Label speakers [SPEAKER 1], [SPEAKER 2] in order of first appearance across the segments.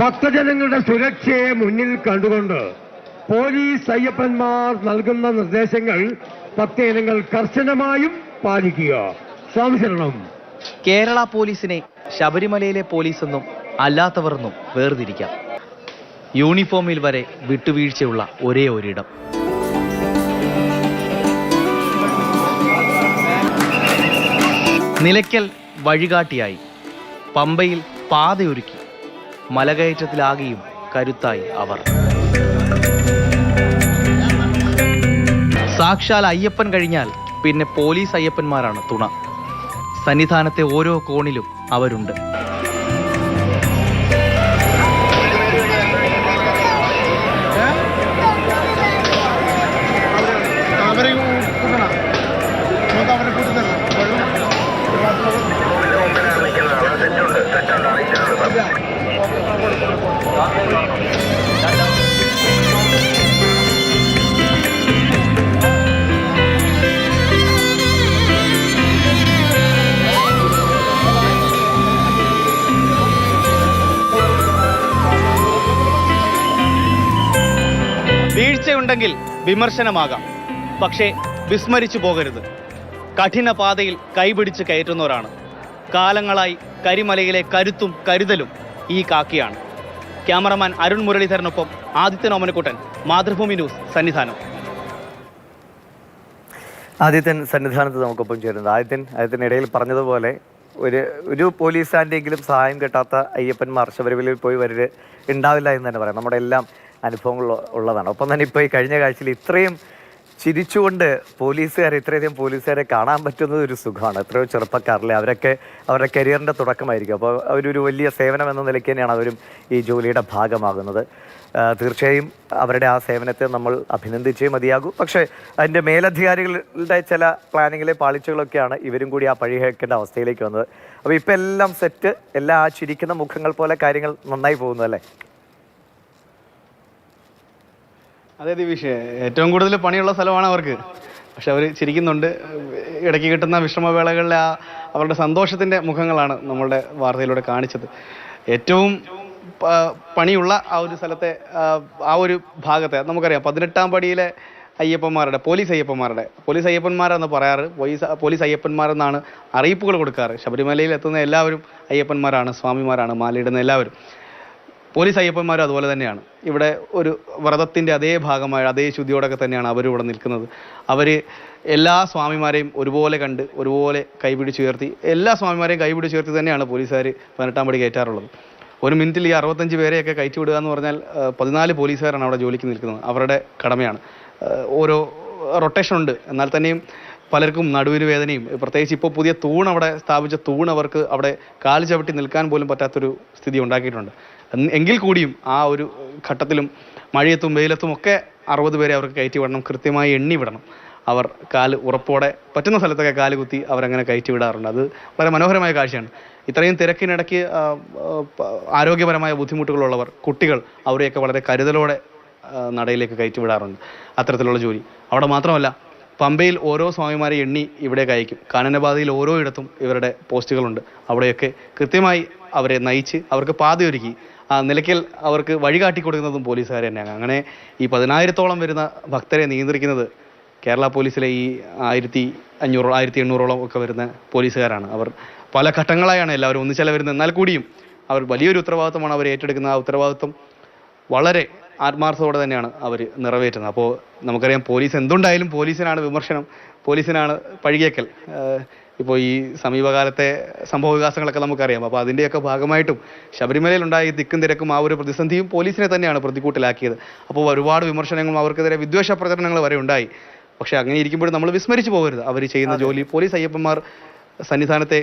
[SPEAKER 1] ഭക്തജനങ്ങളുടെ സുരക്ഷയെ മുന്നിൽ കണ്ടുകൊണ്ട് പോലീസ് അയ്യപ്പന്മാർ നൽകുന്ന നിർദ്ദേശങ്ങൾ ഭക്തജനങ്ങൾ കർശനമായും പാലിക്കുക. സ്വാമി ശരണം.
[SPEAKER 2] കേരള പോലീസിനെ ശബരിമലയിലെ പോലീസെന്നും അല്ലാത്തവർന്നും വേർതിരിക്കാം. യൂണിഫോമിൽ വരെ വിട്ടുവീഴ്ചയുള്ള ഒരേ ഒരിടം. നിലയ്ക്കൽ വഴികാട്ടിയായി, പമ്പയിൽ പാതയൊരുക്കി, മലകയറ്റത്തിലാകെയും കരുത്തായി അവർ. സാക്ഷാൽ അയ്യപ്പൻ കഴിഞ്ഞാൽ പിന്നെ പോലീസ് അയ്യപ്പന്മാരാണ് തുണ. സന്നിധാനത്തെ ഓരോ കോണിലും അവരുണ്ട്. വീഴ്ചയുണ്ടെങ്കിൽ വിമർശനമാകാം, പക്ഷേ വിസ്മരിച്ചു പോകരുത്. കഠിന പാതയിൽ കൈപിടിച്ച് കയറ്റുന്നവരാണ്. കാലങ്ങളായി കരിമലയിലെ കരുത്തും കരുതലും ഈ കാക്കിയാണ്. ക്യാമറമാൻ അരുൺ മുരളീധരനൊപ്പം ആദിത്യൻ ഓമനക്കുട്ടൻ, മാതൃഭൂമി ന്യൂസ്, സന്നിധാനം.
[SPEAKER 3] ആദിത്യൻ സന്നിധാനത്ത് നമുക്കൊപ്പം ചേരുന്നത്. ആദിത്യനിടയിൽ പറഞ്ഞതുപോലെ ഒരു പോലീസ് ആൻ്റെയെങ്കിലും സഹായം കിട്ടാത്ത അയ്യപ്പന്മാർ ശബരിമലയിൽ പോയി വരൽ ഉണ്ടാവില്ല എന്ന് തന്നെ പറയാം. നമ്മുടെ എല്ലാം അനുഭവങ്ങൾ ഉള്ളതാണ്. ഒപ്പം തന്നെ ഇപ്പോൾ ഈ കഴിഞ്ഞ കാഴ്ചയിൽ ഇത്രയും ചിരിച്ചുകൊണ്ട് ഇത്രയധികം പോലീസുകാരെ കാണാൻ പറ്റുന്നത് ഒരു സുഖമാണ്. എത്രയോ ചെറുപ്പക്കാരില്ലേ, അവരൊക്കെ അവരുടെ കരിയറിൻ്റെ തുടക്കമായിരിക്കും. അപ്പോൾ അവരൊരു വലിയ സേവനം എന്ന നിലയ്ക്ക് തന്നെയാണ് അവരും ഈ ജോലിയുടെ ഭാഗമാകുന്നത്. തീർച്ചയായും അവരുടെ ആ സേവനത്തെ നമ്മൾ അഭിനന്ദിച്ചേ മതിയാകൂ. പക്ഷേ അതിൻ്റെ മേലധികാരികളുടെ ചില പ്ലാനിങ്ങിലെ പാളിച്ചകളൊക്കെയാണ് ഇവരും കൂടി ആ പഴികേൽക്കേണ്ട അവസ്ഥയിലേക്ക് വന്നത്. അപ്പോൾ ഇപ്പം എല്ലാം സെറ്റ്, എല്ലാം ആ ചിരിക്കുന്ന മുഖങ്ങൾ പോലെ കാര്യങ്ങൾ നന്നായി പോകുന്നു അല്ലേ?
[SPEAKER 4] അതെ ദിവിഷേ, ഏറ്റവും കൂടുതൽ പണിയുള്ള സ്ഥലമാണ് അവർക്ക്. പക്ഷെ അവർ ചിരിക്കുന്നുണ്ട്. ഇടയ്ക്ക് കിട്ടുന്ന വിശ്രമവേളകളിലെ അവരുടെ സന്തോഷത്തിൻ്റെ മുഖങ്ങളാണ് നമ്മളുടെ വാർത്തയിലൂടെ കാണിച്ചത്. ഏറ്റവും പണിയുള്ള ആ ഒരു സ്ഥലത്തെ ആ ഒരു ഭാഗത്തെ നമുക്കറിയാം, 18-ാം പടിയിലെ പോലീസ് അയ്യപ്പന്മാരെന്ന് പറയാറ്. പോലീസ് അയ്യപ്പന്മാരെന്നാണ് അറിയിപ്പുകൾ കൊടുക്കാറ്. ശബരിമലയിൽ എത്തുന്ന എല്ലാവരും അയ്യപ്പന്മാരാണ്, സ്വാമിമാരാണ്, മാലയിടുന്ന എല്ലാവരും. പോലീസ് അയ്യപ്പന്മാരും അതുപോലെ തന്നെയാണ്. ഇവിടെ ഒരു വ്രതത്തിൻ്റെ അതേ ഭാഗമായ അതേ ശുദ്ധിയോടൊക്കെ തന്നെയാണ് അവരിവിടെ നിൽക്കുന്നത്. അവർ എല്ലാ സ്വാമിമാരെയും ഒരുപോലെ കണ്ട് ഒരുപോലെ കൈപിടിച്ചുയർത്തി, എല്ലാ സ്വാമിമാരെയും കൈപിടിച്ചുയർത്തി തന്നെയാണ് പോലീസുകാർ 18-ാം പടി കയറ്റാറുള്ളത്. ഒരു മിനിറ്റിൽ ഈ 65 പേരെയൊക്കെ കയറ്റി വിടുക എന്ന് പറഞ്ഞാൽ 14 പോലീസുകാരാണ് അവിടെ ജോലിക്ക് നിൽക്കുന്നത്. അവരുടെ കടമയാണ്. ഓരോ റൊട്ടേഷൻ ഉണ്ട്. എന്നാൽ തന്നെയും പലർക്കും നടുവിന് വേദനയും, പ്രത്യേകിച്ച് ഇപ്പോൾ പുതിയ അവിടെ സ്ഥാപിച്ച അവർക്ക് അവിടെ കാല് ചവിട്ടി നിൽക്കാൻ പോലും പറ്റാത്തൊരു സ്ഥിതി ഉണ്ടാക്കിയിട്ടുണ്ട്. എങ്കിൽ കൂടിയും ആ ഒരു ഘട്ടത്തിലും മഴയത്തും വെയിലത്തും ഒക്കെ 60 പേരെ അവർക്ക് കയറ്റി വിടണം, കൃത്യമായി എണ്ണി വിടണം. അവർ കാല് ഉറപ്പോടെ പറ്റുന്ന സ്ഥലത്തൊക്കെ കാല് കുത്തി അവരങ്ങനെ കയറ്റി വിടാറുണ്ട്. അത് വളരെ മനോഹരമായ കാഴ്ചയാണ്. ഇത്രയും തിരക്കിനിടയ്ക്ക് ആരോഗ്യപരമായ ബുദ്ധിമുട്ടുകളുള്ളവർ, കുട്ടികൾ, അവരെയൊക്കെ വളരെ കരുതലോടെ നടയിലേക്ക് കയറ്റി വിടാറുണ്ട്. അത്തരത്തിലുള്ള ജോലി അവിടെ മാത്രമല്ല, പമ്പയിൽ ഓരോ സ്വാമിമാരെ എണ്ണി ഇവിടേക്ക് അയക്കും. കാനനപാതയിൽ ഓരോ ഇടത്തും ഇവരുടെ പോസ്റ്റുകളുണ്ട്. അവിടെയൊക്കെ കൃത്യമായി അവരെ നയിച്ച് അവർക്ക് പാതയൊരുക്കി നിലയ്ക്കൽ അവർക്ക് വഴികാട്ടി കൊടുക്കുന്നതും പോലീസുകാർ തന്നെയാണ്. അങ്ങനെ ഈ 10,000-ഓളം വരുന്ന ഭക്തരെ നിയന്ത്രിക്കുന്നത് കേരള പോലീസിലെ ഈ 1,500, 1,800-ഓളം ഒക്കെ വരുന്ന പോലീസുകാരാണ്. അവർ പല ഘട്ടങ്ങളായാണ് എല്ലാവരും ഒന്നിച്ചല്ല വരുന്നത്. എന്നാൽ കൂടിയും അവർ വലിയൊരു ഉത്തരവാദിത്വമാണ് അവർ ഏറ്റെടുക്കുന്നത്. ആ ഉത്തരവാദിത്വം വളരെ ആത്മാർത്ഥത്തോടെ തന്നെയാണ് അവർ നിറവേറ്റുന്നത്. അപ്പോൾ നമുക്കറിയാം, പോലീസ് എന്തുണ്ടായാലും പോലീസിനാണ് വിമർശനം, പോലീസിനാണ് പഴികേക്കൽ. ഇപ്പോൾ ഈ സമീപകാലത്തെ സംഭവ വികാസങ്ങളൊക്കെ നമുക്കറിയാം. അപ്പോൾ അതിൻ്റെയൊക്കെ ഭാഗമായിട്ടും ശബരിമലയിലുണ്ടായ ഈ തിക്കും തിരക്കും ആ ഒരു പ്രതിസന്ധിയും പോലീസിനെ തന്നെയാണ് പ്രതിക്കൂട്ടിലാക്കിയത്. അപ്പോൾ ഒരുപാട് വിമർശനങ്ങളും അവർക്കെതിരെ വിദ്വേഷ പ്രചരണങ്ങൾ വരെ ഉണ്ടായി. പക്ഷേ അങ്ങനെ ഇരിക്കുമ്പോഴും നമ്മൾ വിസ്മരിച്ചു പോകരുത് അവർ ചെയ്യുന്ന ജോലി. പോലീസ് അയ്യപ്പന്മാർ സന്നിധാനത്തെ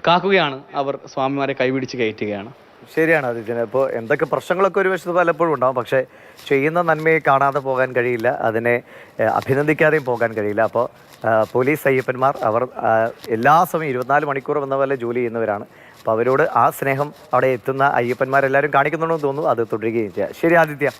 [SPEAKER 4] കാക്കുകയാണ്, അവർ സ്വാമിമാരെ കൈപിടിച്ച് കയറ്റുകയാണ്.
[SPEAKER 3] ശരിയാണ് ആദിത്യന്. ഇപ്പോൾ എന്തൊക്കെ പ്രശ്നങ്ങളൊക്കെ ഒരു വശത്ത് പലപ്പോഴും ഉണ്ടാകും, പക്ഷേ ചെയ്യുന്ന നന്മയെ കാണാതെ പോകാൻ കഴിയില്ല, അതിനെ അഭിനന്ദിക്കാതെയും പോകാൻ കഴിയില്ല. അപ്പോൾ പോലീസ് അയ്യപ്പന്മാർ അവർ എല്ലാ സമയം 24 മണിക്കൂറും എന്ന പോലെ ജോലി ചെയ്യുന്നവരാണ്. അപ്പോൾ അവരോട് ആ സ്നേഹം അവിടെ എത്തുന്ന അയ്യപ്പന്മാരെല്ലാവരും കാണിക്കുന്നുണ്ടെന്ന് തോന്നുന്നു. അത് തുടരുകയും ചെയ്യുക. ശരി ആദിത്യ.